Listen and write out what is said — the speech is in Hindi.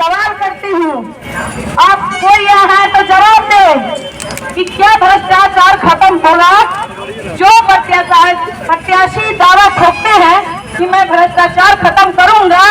सवाल करती हूँ, आप कोई यहाँ है तो जवाब दे कि क्या भ्रष्टाचार खत्म होगा? जो प्रत्याशी दावा ठोकते हैं कि मैं भ्रष्टाचार खत्म करूंगा,